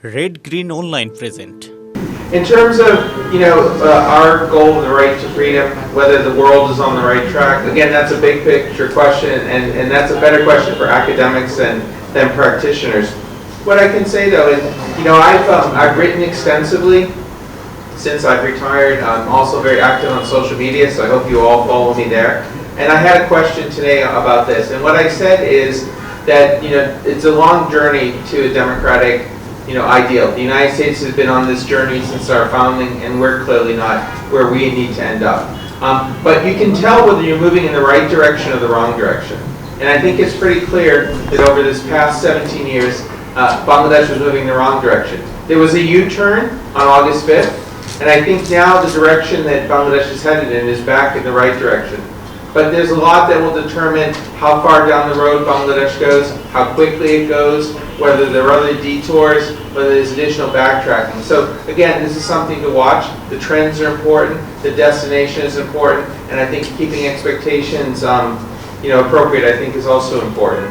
Red Green Online present. In terms of, our goal of the right to freedom, whether the world is on the right track, again, that's a big picture question, and that's a better question for academics than practitioners. What I can say though is, I've written extensively since I've retired. I'm also very active on social media, so I hope you all follow me there. And I had a question today about this, and what I said is that, it's a long journey to a democratic ideal. The United States has been on this journey since our founding, and we're clearly not where we need to end up. But you can tell whether you're moving in the right direction or the wrong direction. And I think it's pretty clear that over this past 17 years, Bangladesh was moving in the wrong direction. There was a U-turn on August 5th, and I think now the direction that Bangladesh is headed in is back in the right direction. But there's a lot that will determine how far down the road Bangladesh goes, how quickly it goes, whether there are other detours, whether there's additional backtracking. So again, this is something to watch. The trends are important, the destination is important, and I think keeping expectations appropriate, I think, is also important.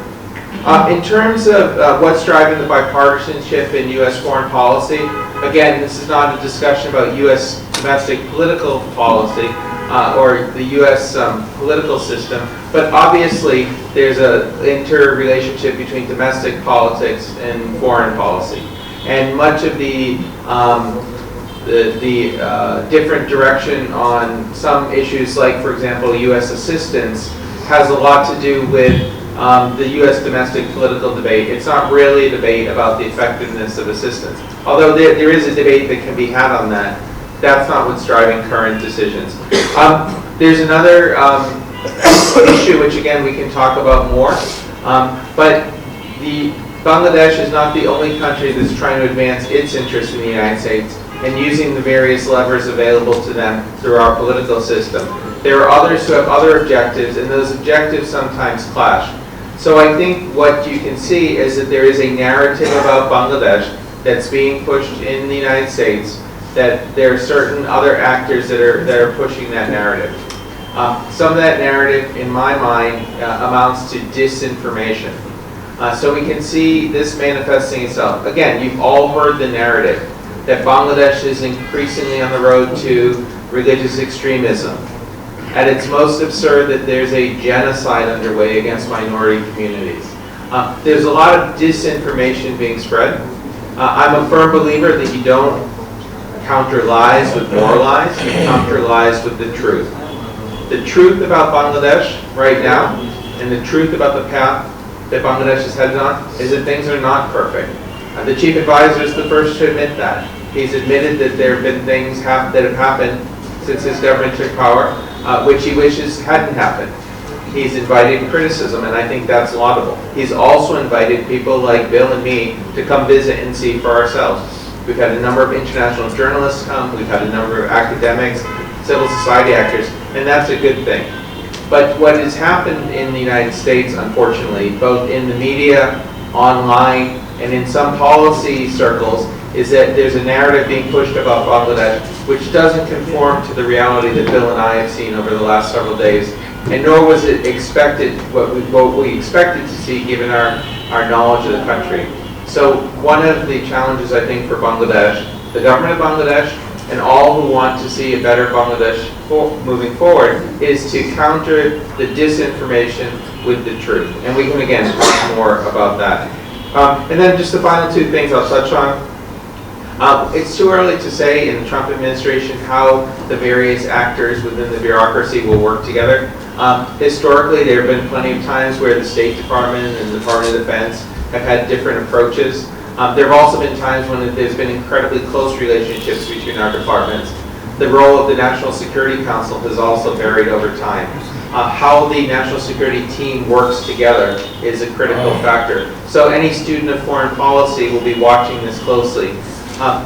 In terms of what's driving the bipartisanship in U.S. foreign policy, again, this is not a discussion about U.S. domestic political policy, or the U.S. Political system, but obviously there's an interrelationship between domestic politics and foreign policy. And much of the different direction on some issues, like for example U.S. assistance, has a lot to do with the U.S. domestic political debate. It's not really a debate about the effectiveness of assistance, although there is a debate that can be had on that. That's not what's driving current decisions. There's another issue which again we can talk about more, but Bangladesh is not the only country that's trying to advance its interests in the United States and using the various levers available to them through our political system. There are others who have other objectives, and those objectives sometimes clash. So I think what you can see is that there is a narrative about Bangladesh that's being pushed in the United States, that there are certain other actors that are pushing that narrative. Some of that narrative, in my mind, amounts to disinformation. So we can see this manifesting itself. Again, you've all heard the narrative that Bangladesh is increasingly on the road to religious extremism. At its most absurd, that there's a genocide underway against minority communities. There's a lot of disinformation being spread. I'm a firm believer that you don't counter lies with more lies, you counter lies with the truth. The truth about Bangladesh right now, and the truth about the path that Bangladesh is headed on, is that things are not perfect. The chief advisor is the first to admit that. He's admitted that there have been things that have happened since his government took power, which he wishes hadn't happened. He's invited criticism, and I think that's laudable. He's also invited people like Bill and me to come visit and see for ourselves. We've had a number of international journalists come, we've had a number of academics, civil society actors, and that's a good thing. But what has happened in the United States, unfortunately, both in the media, online, and in some policy circles, is that there's a narrative being pushed about Bangladesh which doesn't conform to the reality that Bill and I have seen over the last several days, and nor was it expected, what we expected to see given our knowledge of the country. So one of the challenges, I think, for Bangladesh, the government of Bangladesh, and all who want to see a better Bangladesh moving forward, is to counter the disinformation with the truth. And we can, again, talk more about that. And then just the final two things I'll touch on. It's too early to say in the Trump administration how the various actors within the bureaucracy will work together. Historically, there have been plenty of times where the State Department and the Department of Defense have had different approaches. There have also been times when there's been incredibly close relationships between our departments. The role of the National Security Council has also varied over time. How the national security team works together is a critical factor. So any student of foreign policy will be watching this closely.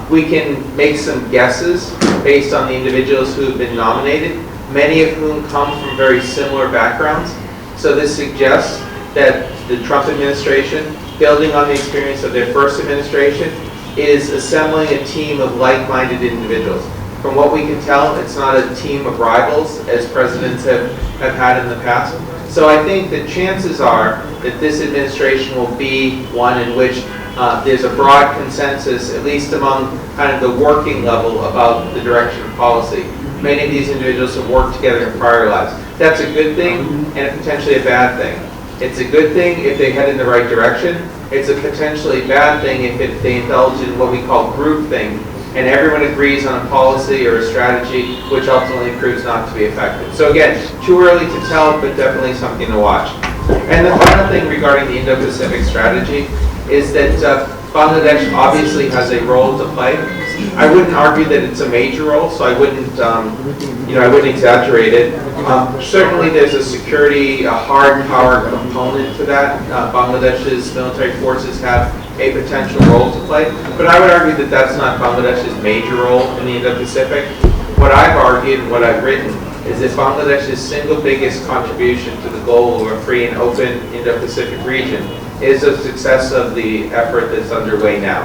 We can make some guesses based on the individuals who have been nominated, many of whom come from very similar backgrounds. So this suggests that the Trump administration, building on the experience of their first administration, is assembling a team of like-minded individuals. From what we can tell, it's not a team of rivals as presidents have had in the past. So I think the chances are that this administration will be one in which there's a broad consensus, at least among kind of the working level, about the direction of policy. Many of these individuals have worked together in prior lives. That's a good thing and potentially a bad thing. It's a good thing if they head in the right direction. It's a potentially bad thing if they indulge in what we call groupthink, and everyone agrees on a policy or a strategy which ultimately proves not to be effective. So again, too early to tell, but definitely something to watch. And the final thing regarding the Indo-Pacific strategy is that Bangladesh obviously has a role to play. I wouldn't argue that it's a major role, so I wouldn't exaggerate it. Certainly there's a security, a hard power component to that. Bangladesh's military forces have a potential role to play, but I would argue that that's not Bangladesh's major role in the Indo-Pacific. What I've argued and what I've written is that Bangladesh's single biggest contribution to the goal of a free and open Indo-Pacific region is the success of the effort that's underway now.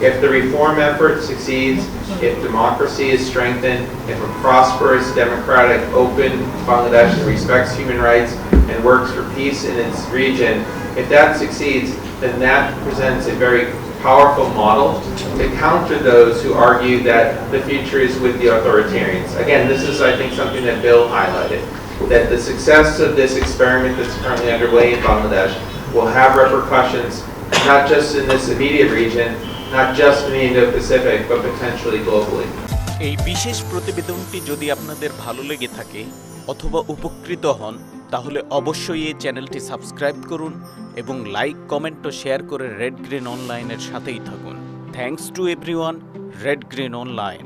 If the reform effort succeeds, if democracy is strengthened, if a prosperous, democratic, open Bangladesh that respects human rights and works for peace in its region, if that succeeds, then that presents a very powerful model to counter those who argue that the future is with the authoritarians. Again, this is, I think, something that Bill highlighted, that the success of this experiment that's currently underway in Bangladesh will have repercussions not just in this immediate region, not just in the Indo-Pacific, but potentially globally. এই বিশেষ প্রতিবেদনটি যদি আপনাদের ভালো লেগে থাকে অথবা উপকৃত হন তাহলে অবশ্যই এই চ্যানেলটি সাবস্ক্রাইব করুন এবং লাইক, কমেন্ট ও শেয়ার করে রেড গ্রিন অনলাইনের সাথেই থাকুন। Thanks to everyone, red green online.